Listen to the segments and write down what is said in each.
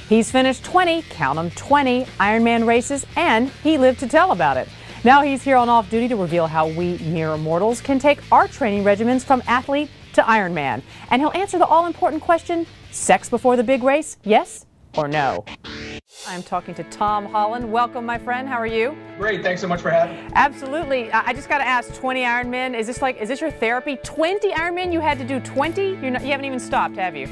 He's finished 20, count them, 20 Ironman races, and he lived to tell about it. Now he's here on off duty to reveal how we mere mortals can take our training regimens from athlete to Ironman. And he'll answer the all-important question, sex before the big race, yes or no? I'm talking to Tom Holland. Welcome, my friend. How are you? Great. Thanks so much for having me. Absolutely. I just got to ask, 20 Ironman, is this your therapy? 20 Ironman? You had to do 20? You haven't even stopped, have you?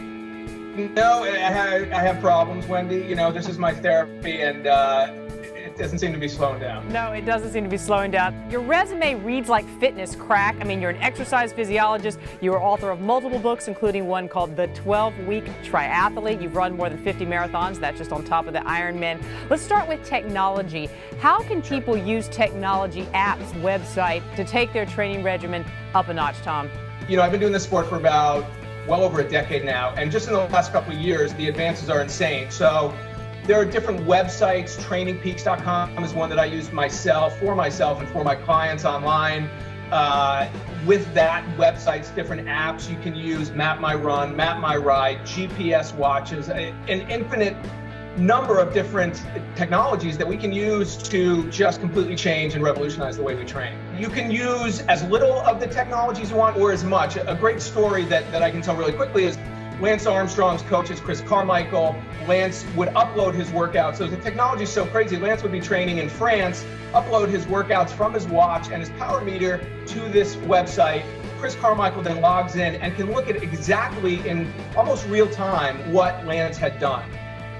No, I have problems, Wendy. You know, this is my therapy, and it doesn't seem to be slowing down. No, it doesn't seem to be slowing down. Your resume reads like fitness crack. I mean, you're an exercise physiologist. You are author of multiple books, including one called The 12-Week Triathlete. You've run more than 50 marathons. That's just on top of the Ironman. Let's start with technology. How can people use technology, apps, website to take their training regimen up a notch, Tom? You know, I've been doing this sport for about well over a decade now, and just in the last couple of years, the advances are insane. So there are different websites. TrainingPeaks.com is one that I use myself and for my clients online. With that website's different apps, you can use Map My Run, Map My Ride, GPS watches, an infinite number of different technologies that we can use to just completely change and revolutionize the way we train. You can use as little of the technologies you want or as much. A great story that I can tell really quickly is Lance Armstrong's coach is Chris Carmichael. Lance would upload his workouts. So the technology is so crazy. Lance would be training in France, upload his workouts from his watch and his power meter to this website. Chris Carmichael then logs in and can look at exactly in almost real time what Lance had done.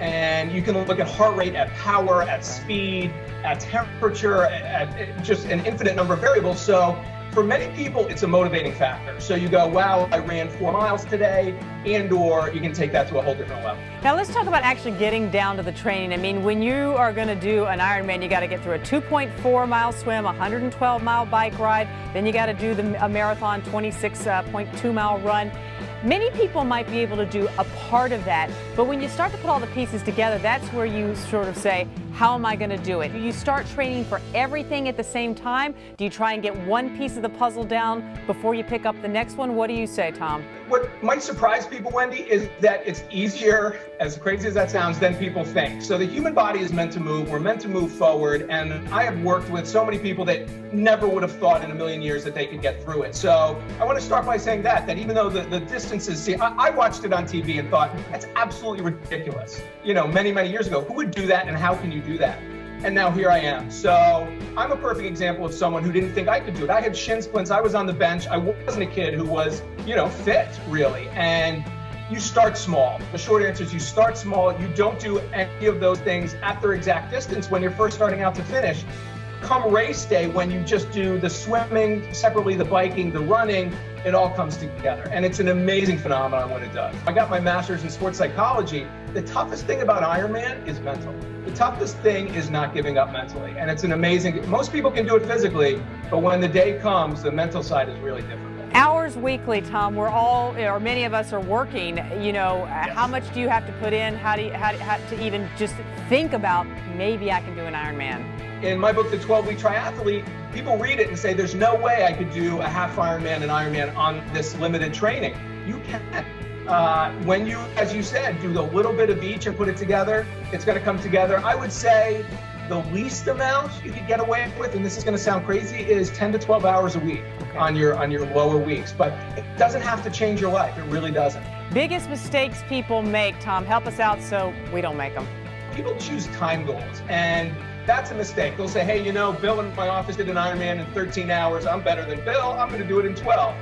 And you can look at heart rate, at power, at speed, at temperature, at just an infinite number of variables. So for many people, it's a motivating factor. So you go, wow, I ran 4 miles today, and/or you can take that to a whole different level. Now let's talk about actually getting down to the training. I mean, when you are going to do an Ironman, you got to get through a 2.4-mile swim, a 112-mile bike ride, then you got to do a marathon 26.2-mile run. Many people might be able to do a part of that, but when you start to put all the pieces together, that's where you sort of say, how am I going to do it? Do you start training for everything at the same time? Do you try and get one piece of the puzzle down before you pick up the next one? What do you say, Tom? What might surprise people, Wendy, is that it's easier, as crazy as that sounds, than people think. So the human body is meant to move. We're meant to move forward. And I have worked with so many people that never would have thought in a million years that they could get through it. So I want to start by saying that even though the distances, see, I watched it on TV and thought, that's absolutely ridiculous. You know, many, many years ago, who would do that and how can you do that? And now here I am. So I'm a perfect example of someone who didn't think I could do it. I had shin splints. I was on the bench. I wasn't a kid who was, you know, fit really. And you start small. The short answer is you start small. You don't do any of those things at their exact distance when you're first starting out to finish. Come race day, when you just do the swimming, separately the biking, the running, it all comes together. And it's an amazing phenomenon when it does. I got my master's in sports psychology. The toughest thing about Ironman is mental. The toughest thing is not giving up mentally. And it's an amazing, most people can do it physically, but when the day comes, the mental side is really difficult. Hours weekly, Tom. We're all, or many of us are working. You know, yes. How much do you have to put in? How to even just think about, maybe I can do an Ironman? In my book, The 12-Week Triathlete, people read it and say, there's no way I could do a half Ironman and Ironman on this limited training. You can. When you, as you said, do a little bit of each and put it together, it's going to come together. I would say the least amount you could get away with, and this is going to sound crazy, is 10 to 12 hours a week on your lower weeks. But it doesn't have to change your life. It really doesn't. Biggest mistakes people make, Tom. Help us out so we don't make them. People choose time goals, and that's a mistake. They'll say, hey, you know, Bill in my office did an Ironman in 13 hours. I'm better than Bill. I'm going to do it in 12.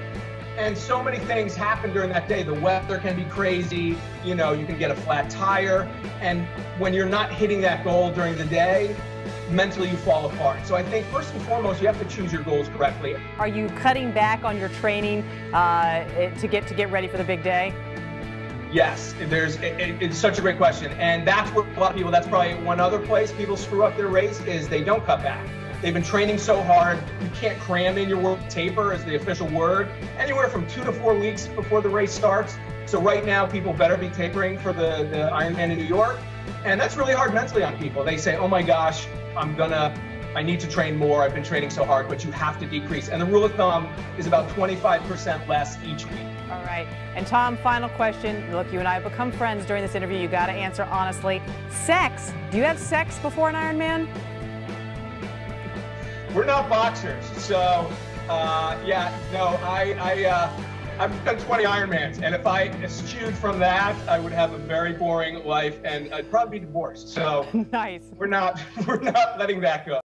And so many things happen during that day. The weather can be crazy. You know, you can get a flat tire. And when you're not hitting that goal during the day, mentally you fall apart. So I think first and foremost, you have to choose your goals correctly. Are you cutting back on your training to get ready for the big day? Yes, it's such a great question. And that's where a lot of people, that's probably one other place people screw up their race, is they don't cut back. They've been training so hard, you can't cram in your word taper as the official word, anywhere from 2 to 4 weeks before the race starts. So right now, people better be tapering for the Ironman in New York. And that's really hard mentally on people. They say, oh my gosh, I'm gonna I need to train more. I've been training so hard, but you have to decrease. And the rule of thumb is about 25% less each week. All right. And Tom, final question. Look, you and I have become friends during this interview. You got to answer honestly. Sex. Do you have sex before an Ironman? We're not boxers, so yeah, no, I've done 20 Ironmans, and if I eschewed from that, I would have a very boring life, and I'd probably be divorced. So Nice. we're not letting that go.